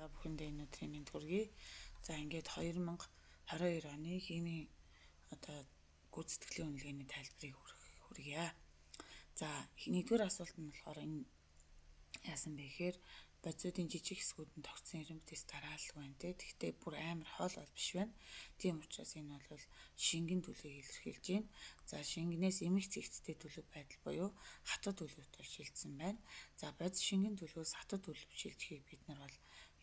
байгаа бүхэндээ энэ өдрийн мэнд хүргэе. За ингээд 2022 оны химийн гүйцэтгэлийн үнэлгээний тайлбарыг хүргье. За нэгдүгээр асуулт нь болохоор энэ яасан бэ гэхээр бодисуудын жижиг хэсгүүд нь тогтсон эрэмбэтэс дараалал байна те. Гэхдээ бүр амар хоол бол биш байна. Тийм учраас энэ бол шингэн төлөвийг илэрхийлж байна. За шингэнээс эмх цэгцтэй төлөв байдал буюу хатад төлөвт шилжсэн байна. За бодис шингэн төлөвөөс хатад төлөв шилжихийг бид нар бол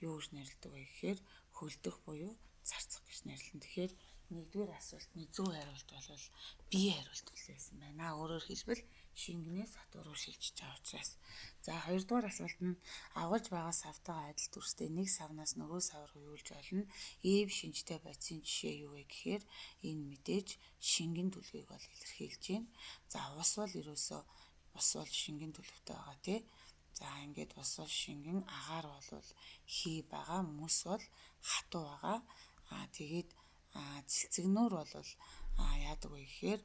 юу гэж нэрлэдэг вэ гэхээр хөлдөх буюу зарцах гэж нэрлэнэ. Тэгэхээр нэгдүгээр асуултны зөв хариулт бол бие хариулт байсан байна. Өөрөөр хэлбэл шингэнээс хатуу руу шилжиж байгаа учраас. За хоёрдугаар асуулт нь агуулж байгаа савтайгаа адил дүрстэй нэг савнаас нөгөө сав руу юулж олно. Ив шинжтэй бодисын жишээ юу вэ гэхээр энэ мэдээж шингэн төлөвийг бол илэрхийлж байна. За ус бол ерөөсөө ус бол шингэн төлөвтэй байгаа тий. За ингээд ус бол шингэн, агаар бол хий байгаа, мөс бол хатуу байгаа. Тэгээд цэцэгнүүр бол яадаг вэ гэхээр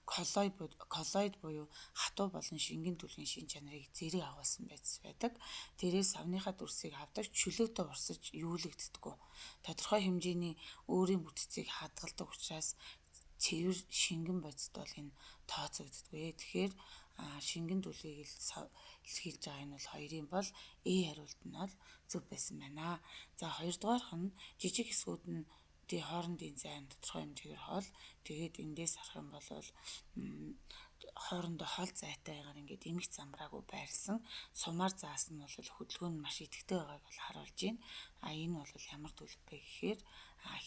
коллоид буюу хатуу болон шингэн төлөвийн шин чанарыг зэрэг агуулсан байдаг. Тэрээс савныхаа дүрсийг авдаг чөлөөтэй урсаж юулэгддэггүй. Тодорхой хэмжээний өөрийн бүтцийг хадгалдаг учраас цэвэр шингэн бодисд бол энэ тооцогддгүй. Тэгэхээр шингэн төлөвийг илэрхийлж байгаа энэ бол хоёрын бол хариулт нь бол зөв байсан байна. За хоёрдугаарх нь жижиг хэсгүүд нь хоорондын зайн тодорхой хэмжээгээр хоол. Тэгээд эндээс харах юм бол хоорондоо хол зайтайгаар ингээд эмх замбраагүй байрлсан сумаар заасан нь бол хөдөлгөөн нь маш идэвхтэй байгааг бол харуулж байна. Энэ бол ямар төлөв бэ гэхээр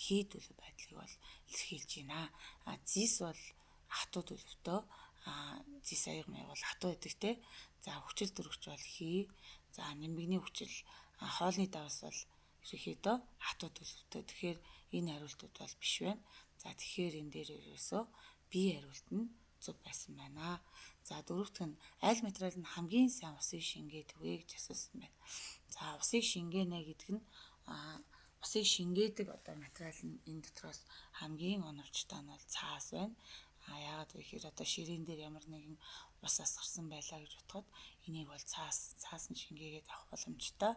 хий төлөв байдлыг бол илэрхийлж байна. Зис бол хатуу төлөвтэй. Зис аяг маяг бол хатуу байдаг те. За хүчил төрөгч бол хий. За нэмгний хүчил хоолны давс бол ерөнхийдөө хатуу төлөвтэй. Тэгэхээр энэ хариултууд бол биш байна. За тэгэхээр энэ дээр ерөөсөө бие хариулт нь зөв байсан байна. За дөрөвдүгээр нь аль материал нь хамгийн сайн усыг шингээдэг вэ гэж асуусан байна. За усыг шингэнэ гэдэг нь усыг шингээдэг материал нь энэ дотроос хамгийн оновчтой нь бол цаас байна. Яагаад вэ гэхээр ширээн дээр ямар нэгэн ус асгарсан байлаа гэж бодоход энийг бол цаас нь шингээгээд авах боломжтой.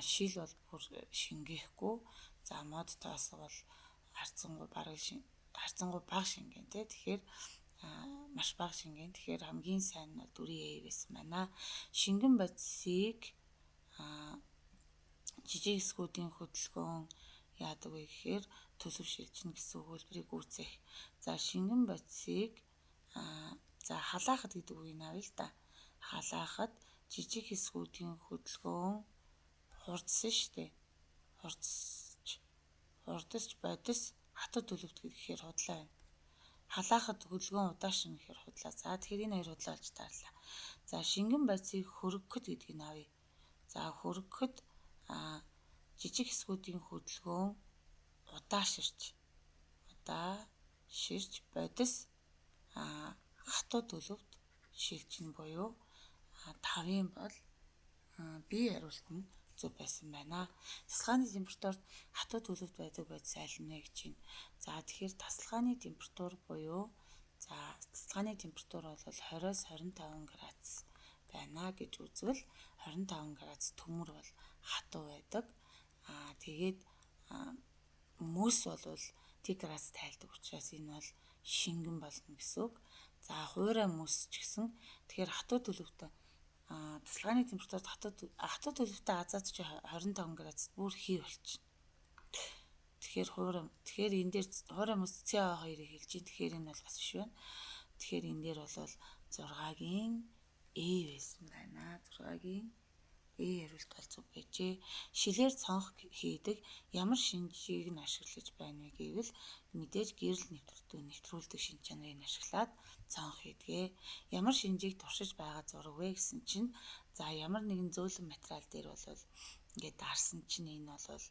Шил бол бүр шингээхгүй. За мод тоос бол харьцангуй бага шингэн тий. Тэгэхээр маш бага шингэн. Тэгэхээр хамгийн сайн нь 4A байсан байна. Шингэн бодисыг жижиг хэсгүүдийн хөдөлгөөн яадаг вэ гэхээр төлөв шилжинэ гэсэн өгүүлбэрийг үүсгэх. За шингэн бодисыг халаахад гэдэг үгийг авъя л да. Халаахад жижиг хэсгүүдийн хөдөлгөөн хурдсан штэ. Хурдсч бодис хатад төлөвт гэхээр худлаа байна. Халаахад хөдөлгөөн удаашин гэхээр худлаа. За тэгэхээр энэ хоёр худлаа болж таарлаа. За шингэн бодисыг хөргөхөд гэдгийг авъя. За хөргөхөд жижиг хэсгүүдийн хөдөлгөөн удааширч бодис хатуу төлөвт шилжин буюу 5-ын бол бие хариулт нь зөв байсан байна. Тасалгааны температурт хатуу төлөвт байдаг бодис аль нэ гэж байна. За тэгэхээр тасалгааны температур буюу тасалгааны температур бол 20-с 25 градус байна гэж үзвэл 25 градус төмөр бол хатуу байдаг. Тэгээд мөс бол Т-градус тайлдаг учраас энэ бол шингэн болно гэсэн үг. За хуурай мөс ч гэсэн тэгэхээр хатуу төлөвтэй тасалгааны температурт хатуу төлөвтэй азаад чи 25 градус бүр хий болчихно. Тэгэхээр энэ дээр хуурай мөс CO2-ыг хэлж чинь. Тэгэхээр энэ бол бас биш байна. Тэгэхээр энэ дээр бол 6-гийн A байсан байна. 6-гийн хариулт бол зөв байжээ. Шилээр цонх хийдэг ямар шинжийг нь ашиглаж байна вэ гэвэл мэдээж гэрэл нэвтрүүлдэг шин чанарыг ашиглаад цонх хийдэг. Ямар шинжийг туршиж байгаа зураг вэ гэсэн чинь ямар нэгэн зөөлөн материал дээр бол ингээд дарсан чинь энэ бол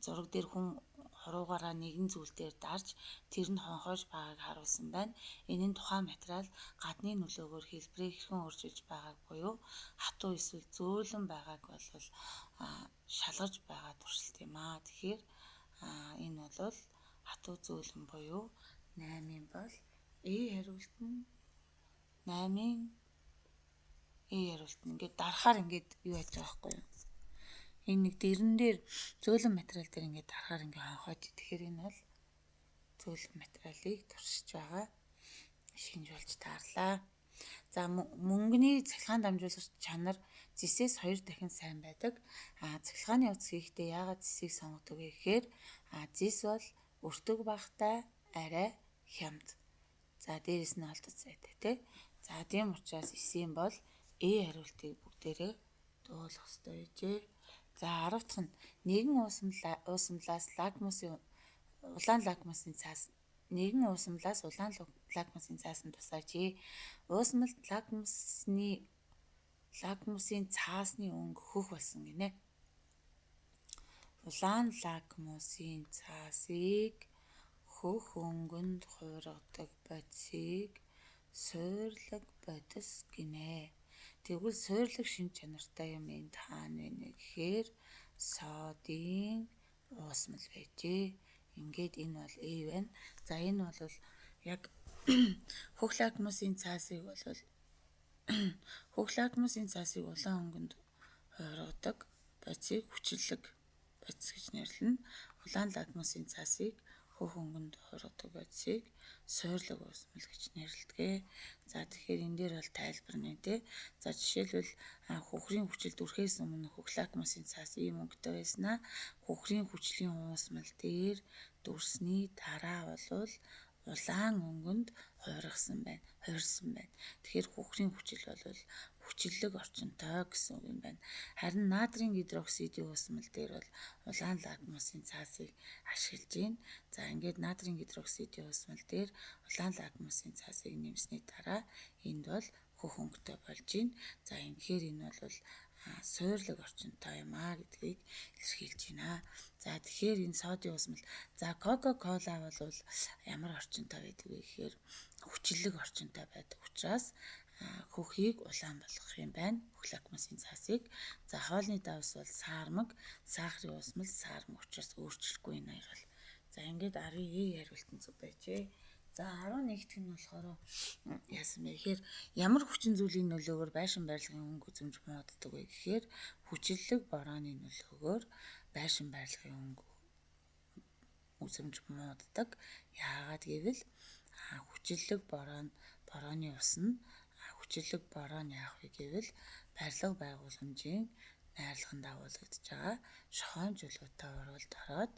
зураг дээр хүн хуруугаараа нэгэн зүйл дээр дарж тэр нь хонхойж байгааг харуулсан байна. Энэ нь тухайн материал гадны нөлөөгөөр хэлбэрээ хэрхэн өөрчилж байгааг буюу хатуу эсвэл зөөлөн байгааг бол шалгаж байгаа туршилт юм аа. Тэгэхээр энэ бол хатуу зөөлөн буюу 8-ын бол хариулт нь 8-ын хариулт нь ингээд дарахаар ингээд юу яаж байгаа байхгүй юу? Энэ нэг дэрэн дээр зөөлөн материал дээр ингээд дарахаар ингээд хонхоод. Тэгэхээр энэ бол зөөлөн материалыг туршиж байгаа. Шинжүүлж таарлаа. За мөнгөний цахилгаан дамжуулагч чанар зэсээс 2 дахин сайн байдаг. Цахилгааны утас хийхдээ яагаад зэсийг сонгодог вэ гэхээр зэс бол өртөг багтай арай хямд. За дээрэс нь олдоц сайтай тий. За тийм учраас эсийн бол хариултыг бүгдээрээ дуулах ёстой гэжээ. За 10 дахь нь нэгэн уусамлаас улаан лакмусын цаас нэгэн уусамлаас улаан лакмусын цаасан тусаажээ. Уусмал лакмусын цаасны өнгө хөх болсон гинэ. Улаан лакмусын цаасыг хөх өнгөнд хуургадаг бодисыг суурлаг бодис гинэ. Тэгвэл суурлаг шинж чанартай юм энэ таана вэ гэхээр содын уусмал байжээ. Ингээд энэ бол A байна. За энэ бол яг хөх лакмусын цаасыг улаан өнгөнд хуургадаг бодисыг хүчлэг бодис гэж нэрлэнэ. Улаан лакмусын цаасыг хөх өнгөнд хуургадаг бодисыг суурлаг уусмал гэж нэрлэдэг. За тэгэхээр энэ дээр бол тайлбар нэ тий. За жишээлбэл хөхрийн хүчил дүрхээс өмнө хөх лакмусын цаас ийм өнгөтэй байснаа хөхрийн хүчлийн уусмал дээр дүрсний дараа бол улаан өнгөнд хуурсан байна. Тэгэхээр хөхрийн хүчил бол хүчлэг орчинтой гэсэн үг юм байна. Харин натрийн гидроксидын уусмал дээр бол улаан лакмусын цаасыг ашиглаж байна. За ингээд натрийн гидроксидын уусмал дээр улаан лакмусын цаасыг нэмсний дараа энд бол хөх өнгөтэй болж байна. За ингэхээр энэ бол суурлаг орчинтой юм гэдгийг илэрхийлж байна. За тэгэхээр энэ содын уусмал. За Coca-Cola бол ямар орчинтой байдаг вэ гэхээр хүчлэг орчинтой байдаг учраас хөхийг улаан болгох юм байна. Хөх лакмусын цаасыг. За хоолны давс бол саармаг, сахарын уусмал саармаг учраас өөрчлөхгүй энэ хоёр бол. За ингээд 10-ийн хариултан зөв байжээ. За 11-т нь болохоор яасан бэ гэхээр ямар хүчин зүйлийн нөлөөгөөр байшин барилгын өнгө үзэмж мууддаг вэ гэхээр хүчлэг борооны нөлөөгөөр байшин барилгын өнгө үзэмж мууддаг. Яагаад гэвэл хүчлэг борооны ус нь хүчлэг бороо нь яах вэ гэвэл барилга байгууламжийн найрлаганд агуулгадж байгаа шохойн чулуутай ороод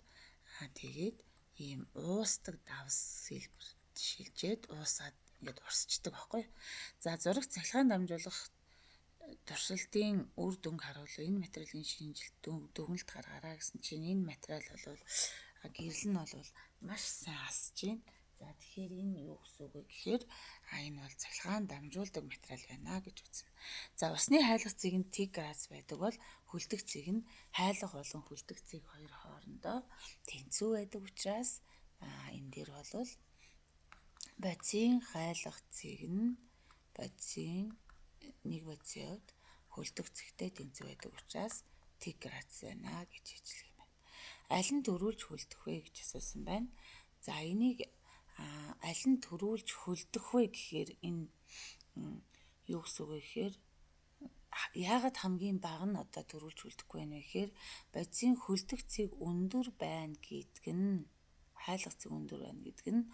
тэгээд ийм уустдаг давс сэлбэр шилжээд уусаад ингээд урсчдаг байхгүй. За зурагт цахилгаан дамжуулах туршилтын үр дүнг харуул. Энэ материалын шинжилт дүгнэлт гаргаараа гэсэн чинь энэ материал бол гэрэл нь бол маш сайн асж байна. За тэгэхээр энэ юу гэсэн үг вэ гэхээр энэ бол цахилгаан дамжуулдаг материал байна гэж үзнэ. За усны хайлах цэг нь тэг градус байдаг бол хөлдөх цэг нь хайлах болон хөлдөх цэг хоёр хоорондоо тэнцүү байдаг учраас энэ дээр бол бодисын хайлах цэг нь бодисын хувьд хөлдөх цэгтэй тэнцүү байдаг учраас тэг градус байна гэж хэлж юм байна. Аль нь төрүүлж хөлдөх вэ гэж асуусан байна. За энийг аль нь төрүүлж хөлдөх вэ гэхээр энэ юу гэсэн үг вэ гэхээр яагаад хамгийн бага нь одоо төрүүлж хөлдөхгүй байна вэ гэхээр бодисын хөлдөх цэг өндөр байна гэдэг нь хайлах цэг өндөр байна гэдэг нь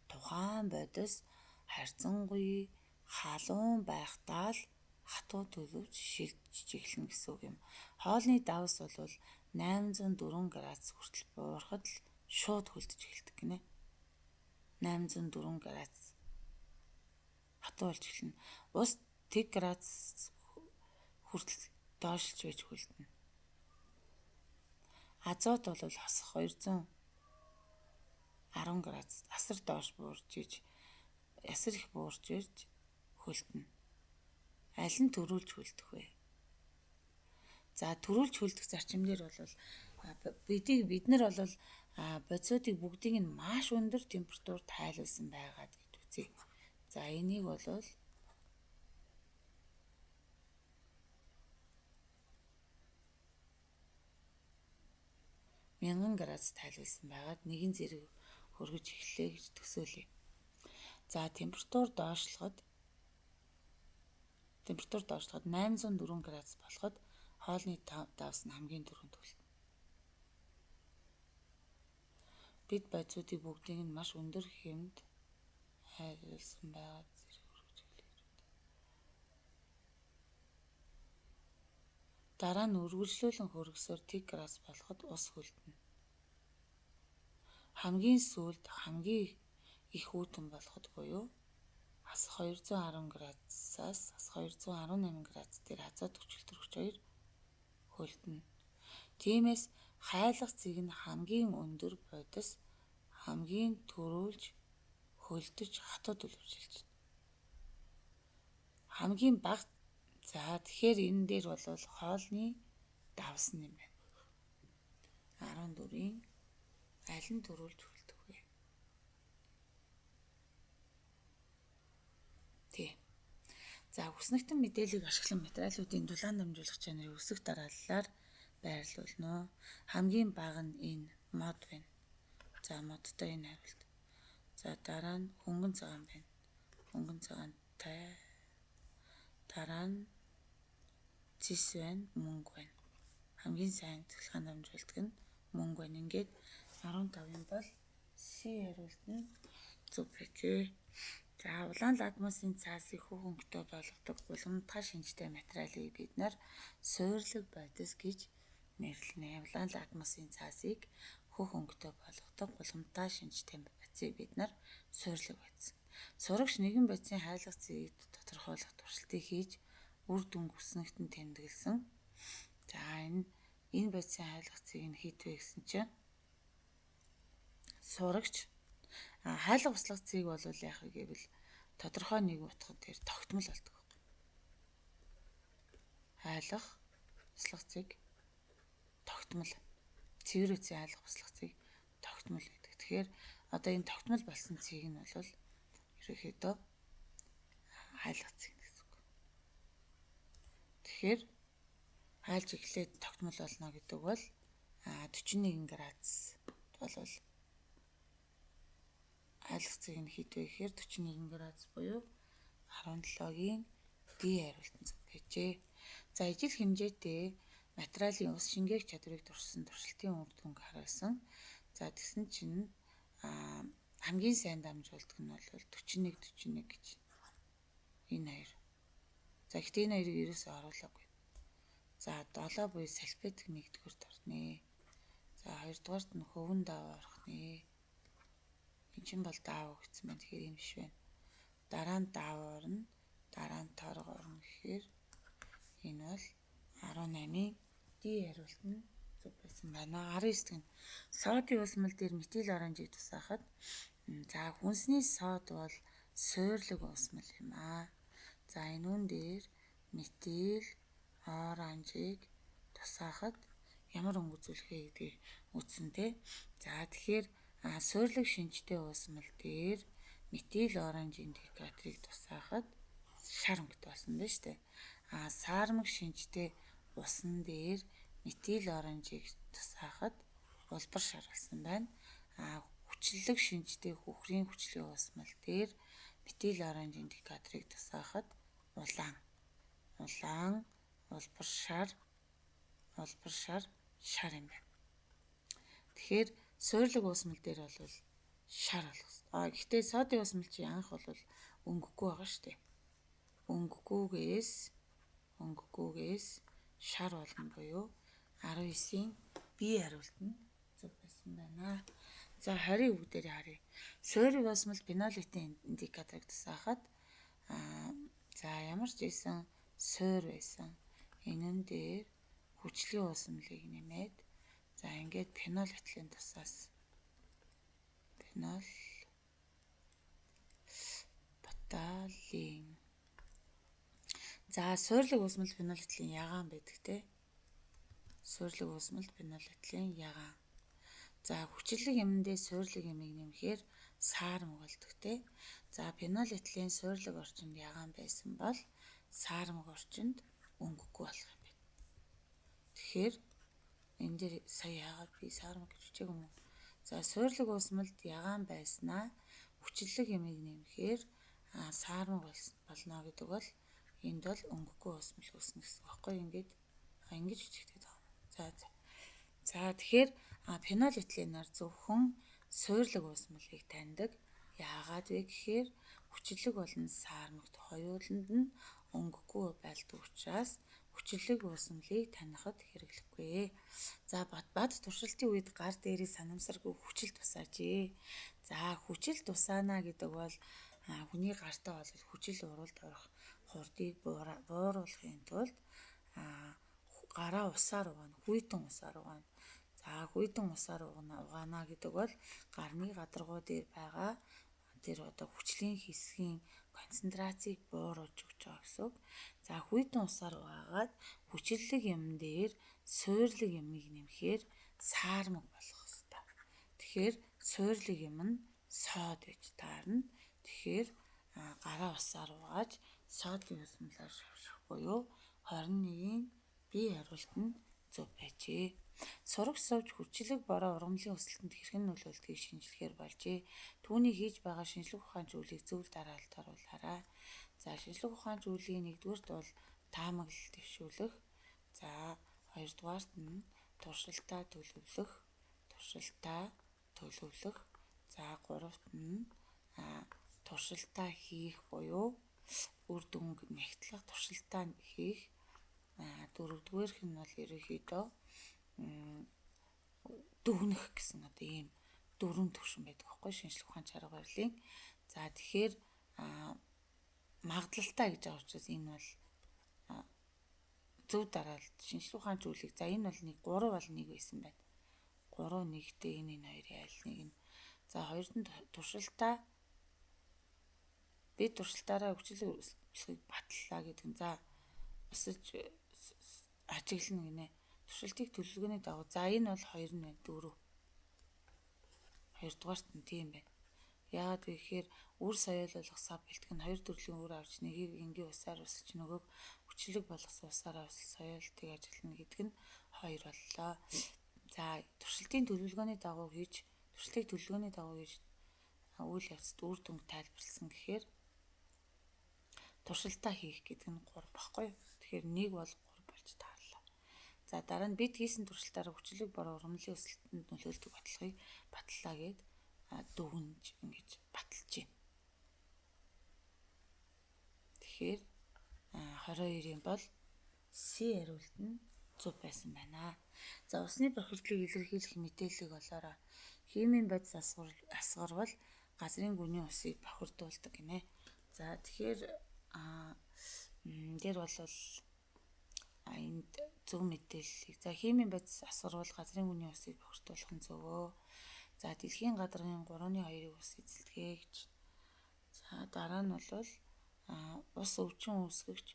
тухайн бодис харьцангуй халуун байхдаа л хатуу төлөвч шилжиж эхэлнэ гэсэн үг юм. Хоолны давс бол 804 градус хүртэл буурахад л шууд хөлдөж эхэлдэг гинэ. 804 градус хатуу болж эхэлнэ. Ус тэг градус хүртэл доошлж байж хөлдөнө. Азот бол хосох 210 градус асар доош буурж иж ясар их буурж ирж хөлдөнө. Аль нь төрүүлж хөлдөх вэ? За төрүүлж хөлдөх зарчимнэр бол бид нар бол бодисуудыг бүгдийг нь маш өндөр температурт хайлуулсан байгаад гэж үзье. За энийг бол 1000 градус тайлуулсан байгаад нэгэн зэрэг хөргөж эхлэе гэж төсөөлье. За температур доошлоход 804 градус болоход хоолны давс нь хамгийн түрүүнд үлдэнэ. Бид байцуудыг бүгдийг нь маш өндөр хэмд хайрлуулсан байгаа зэрэг үргэлжлүүлээ. Дараа нь үргэлжлүүлэн хөргөсөөр Тиграс болоход ус хөлдөнө. Хамгийн сүүлд хамгийн их үүдэн болоход буюу ас 210 градусаас ас 218 градус дээр азот хүчилтер хүч 2 хөлдөнө. Тиймээс хайлах цэг нь хамгийн өндөр бодис хамгийн төрүүлж хөлдөж хатууд үлвжилж байна. Хамгийн бага тэгэхээр энэ дээр бол хоолны давс нь юм байна. 14-ийн аль нь төрүүлж хөлдөх вэ? Тий. За үснэгтэн мэдээллийг ашиглан материалуудын дулаан дамжуулах чанарыг өсөх дарааллаар байрлуулно. Хамгийн бага нь энэ мод байна. За модтой энэ хариулт. За дараа нь хөнгөн цагаан байна. Хөнгөн цагаантай. Дараа нь цэс байна, мөнгө байна. Хамгийн сайн цэглэхэн дамжуулдаг нь мөнгө байна. Ингээд 15-ын бол C хариулт нь зөв байжээ. За улаан ладмусын цаасыг хөх өнгөтэй болгодог уламжлалт шинжтэй материалыг бид нар суйрлаг бодис гэж нэрлэнэ. Улаан ладмусын цаасыг хөх өнгөтэй болгодог уламжлалт шинжтэй бодисыг бид нар суйрлаг бодис. Сурагч нэгэн бодисын хайлах цэгийг тодорхойлох туршилтыг хийж үр дүнг үснэгтэн тэмдэглэсэн. За энэ бодисын хайлах цэг нь хэд вэ гэсэн чинь сурагч хайлах услах цэг бол яах вэ гэвэл тодорхой нэг утга дээр тогтмол болдог. Хайлах услах цэг тогтмол. Цэврүүцийн хайлах услах цэг тогтмол гэдэг. Тэгэхээр одоо энэ тогтмол болсон цэг нь бол ерөнхийдөө хайлах цэг гэсэн үг. Тэгэхээр хайлж эхлээд тогтмол болно гэдэг бол 41 градус бол хайлах цэг нь хэд вэ гэхээр 41 градус буюу 17-гийн D хариулт нь байжээ. За ижил хэмжээтэй материалын ус шингээх чадварыг туршсан туршилтын үр дүнг харуулсан. За тэгсэн чинь хамгийн сайн дамжуулдаг нь бол 41 гэж энэ хоёр. За гэхдээ энэ хоёрыг ерөөсөө оруулаагүй. За 7 буюу салфетик 1-р орно. За 2-дугаарт нь хөвөн даав орхно. Энд чинь бол даав гэсэн байна. Тэгэхээр энэ биш байна. Дараа нь даав орно. Дараа нь торго орно гэхээр энэ бол 18-ийн D хариулт нь зөв байсан байна. 19 нь содын усмал дээр метил оранжийг тусаахад за хүнсний сод бол суйрлаг усмал юм аа. За энэ үн дээр метил оранжийг тусаахад ямар өнгө үзүүлэх вэ гэдгийг үзсэнтэй. За тэгэхээр суйрлаг шинжтэй усмал дээр метил оранж индикаторыг тусаахад шар өнгөтэй болсон байна шүү дээ. Саармаг шинжтэй усан дээр метил оранжийг тусаахад улбар шар болсон байна. Хүчлэг шинжтэй хөхрийн хүчлийн усмал дээр метил оранж индикаторыг тусаахад улаан улбар шар юм байна. Тэгэхээр суйрлаг усмал дээр бол шар болох. Гэхдээ содын усмал чи анх бол өнгөгүй байгаа шүү дээ. Өнгөгүйгээс шар болно буюу 19-ийн B хариулт нь зөв байсан байна. За 20 бүгдээрээ харъя. Суйрлаг усмал фенолитийн индикаторыг тусаахад за ямар ч ийсэн суур байсан. Энэ дээр хүчлийн усмлыг нэмээд за ингээд фенолитлын тусаас боталин. За суйрлаг усмал фенолитлын ягаан байдаг те. Суйрлаг усмал фенолитлын ягаан. За хүчлэг юмдээ суйрлаг ямыг нэмэхээр саармаг болдог те. За фенолитлын суйрлаг орчинд ягаан байсан бол саармаг орчинд өнгөгүй болох юм байна. Тэгэхээр энэ дээр сая яагаад би саармаг гэж үчээг юм уу? За суйрлаг усмалд ягаан байснаа хүчлэг ямыг нэмэхээр саармаг болно гэдэг бол энд бол өнгөгүй усмал үүснэ гэсэн үг байхгүй. Ингээд Ингэж бичигдээд байгаа. За тэгэхээр фенолэтиленаар зөвхөн суйрлаг уусмалыг таньдаг. Яагаад вэ гэхээр хүчлэг болон саармагт хоёуланд нь өнгөгүй байлдаг учраас хүчлэг уусмалыг таних хэрэглэхгүй. За бад туршилтын үед гар дээрээ санамсаргүй хүчил тусаажээ. За хүчил тусаана гэдэг бол хүний гартаа бол хүчил уралд орох хурдыг бууруулахын тулд гараа усаар угаана, хүйтэн усаар угаана. За хүйтэн усаар угаана гэдэг бол гарны гадаргуу дээр байгаа тэр хүчлийн хэсгийн концентрацийг бууруулж өгч байгаа гэсэн үг. За хүйтэн усаар угаагаад хүчлэг юм дээр суйрлаг юмыг нэмэхээр саармаг болох ёстой. Тэгэхээр суйрлаг юм нь сод гэж таарна. Тэгэхээр гараа усаар угааж содын усмалаар шавших буюу 21-ийн бие хариулт нь зөв байжээ. Сурагч сувж хүчлэг бороо ургамлын өсөлтөнд хэрхэн нөлөөлдгийг шинжилгээр болжээ. Түүний хийж байгаа шинжлэх ухааны зүйлийг зөв дараалалд оруулаарай. За шинжлэх ухааны зүйлийн нэгдүгüүрт бол таамаглал дэвшүүлэх. За хоёрдугаарт нь туршилтаа төлөвлөх. За гуравт нь туршилтаа хийх буюу үр дүнг нягтлах, туршилтаа хийх. Дөрөвдүгээрх нь бол ерөнхийдөө дүгнэх гэсэн ийм дөрвөн төвшин байдаг байхгүй шинжлэх ухааны чарга барилын. За тэгэхээр магадлалтай гэж байгаа учраас энэ бол зөв дараалал шинжлэх ухааны зүйлийг за энэ бол 3 бол 1 байсан байна. 3 1-тэй энэ хоёрын аль нэг нь. За хоёрт нь туршилтаа бид туршилтаараа хүчлэг батллаа гэдэг нь. За өсөж ажиглана гинэ. Туршилтыг төлөвлөгөөний дагуу. За энэ бол 2 нь байна. 4. Хоёрдугаарт нь тийм байна. Яагаад гэхээр үр соёолох сав бэлтгэх нь 2 төрлийн үр авч нэгийг энгийн усаар өсөж нөгөөг хүчлэг болгосон усаараа өсөл соёолтыг ажиглана гэдэг нь 2 боллоо. За туршилтын төлөвлөгөөний дагуу хийж үйл явцад үр дүнг тайлбарласан гэхээр туршилтаа хийх гэдэг нь 3 баггүй. Тэгэхээр 1 бол 3 болж таарлаа. За дараа нь бид хийсэн туршилтаараа хүчлэг бороо ургамлын өсөлтөнд нөлөөлдөг баталгааг батллаа гэд дүгнж ингэж баталж байна. Тэгэхээр 22-ийн бол C хариулт нь зөв байсан байна. За усны бохирдлыг илэрхийлэх мэдээллийг олоорой. Химийн бодис асгарвал газрын гүний усыг бохирдуулдаг гинэ. За тэгэхээр дээр бол энд зөв мэдээллийг за химийн бодис асгарвал газрын гүний усыг бохирдуулах нь зөвөө. За дэлхийн гадаргын 3.2-ыг ус эзэлдэг гэж. За дараа нь бол ус өвчин үүсгэгч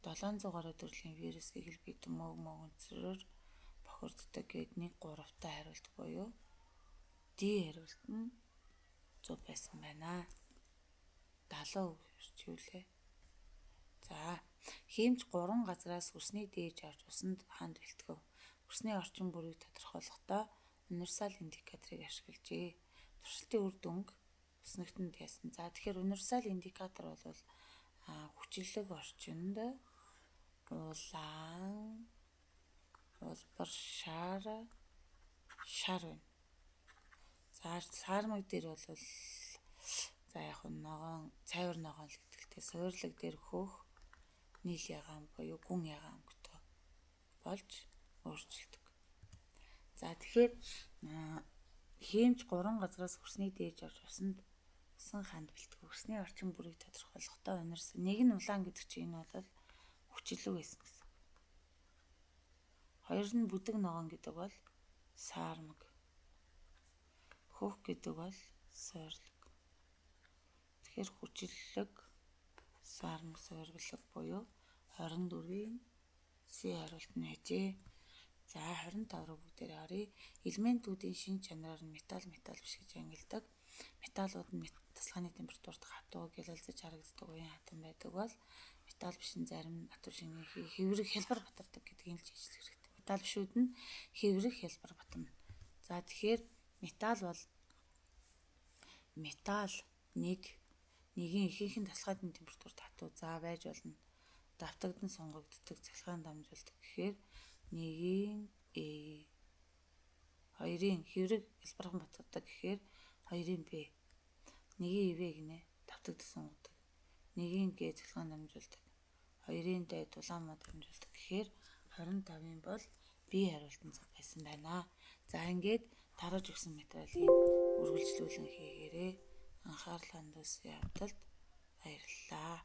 700 гаруй төрлийн вирус гэгэл битэн мөөгөнцрөөр бохирддог гэд 1/3-тай хариулт буюу D хариулт нь зөв байсан байна. 70% хэрчүүлээ. За хэмж 3 газраас хүсний дээж авч усанд ханд бэлтгэв. Хүсний орчин бүрийг тодорхойлохдоо универсал индикаторыг ашиглажээ. Туршилтын үр дүнг өснөгтөнд яасан. За тэгэхээр универсал индикатор бол хүчлэг орчинд улаан улбар шар байна. За саармаг дээр бол за яг ногоон цайвар ногоон л гэдэгтэй суйрлаг дээр хөх нийл ягаан буюу гүн ягаан өнгөтэй болж өөрчилдөг. За тэгэхээр хэмж 3 газраас хүсний дээж авч усанд усан ханд бэлтгэв. Хүсний орчин бүрийг тодорхойлохдоо универсал нэг нь улаан гэдэг чинь энэ бол хүчлэг байсан гэсэн. Хоёр нь бүдэг ногоон гэдэг бол саармаг. Хөх гэдэг бол суйрлаг. Тэгэхээр хүчлэг саармаг суйрлаг буюу 24-ийн C хариулт нь хэжээ. За 25 руу бүгдээрээ оръё. Элементүүдийн шин чанараар нь металл биш гэж ангилдаг. Металлууд нь тасалгааны температурт хатуу гялалзаж харагддаг уян хатан байдаг бол металл биш нь зарим натур шингийн хэврэг хялбар батардаг гэдгийг л жижиг хэрэгтэй. Металл бишүүд нь хэврэг хялбар батна. За тэгэхээр металл бол нэгийн ихэнх нь тасалгааны температурт хатуу байж болно. Давтагдан сунгагддаг, цахилгаан дамжуулдаг гэхээр 1-ийн A, 2-ын хэврэг ялбархан батгадаг гэхээр 2-ын B, 1-ийн ив гинэ давтагдсан удаг, 1-ийн Г цахилгаан дамжуулдаг, 2-ын Д дулаан мод дамжуулдаг гэхээр 25-ын бол B хариултан цаг байсан байна. За ингээд таруулж өгсөн материалыг үргэлжлүүлэн хийгээрэй. Анхаарал хандуулсны явдалд баярлалаа.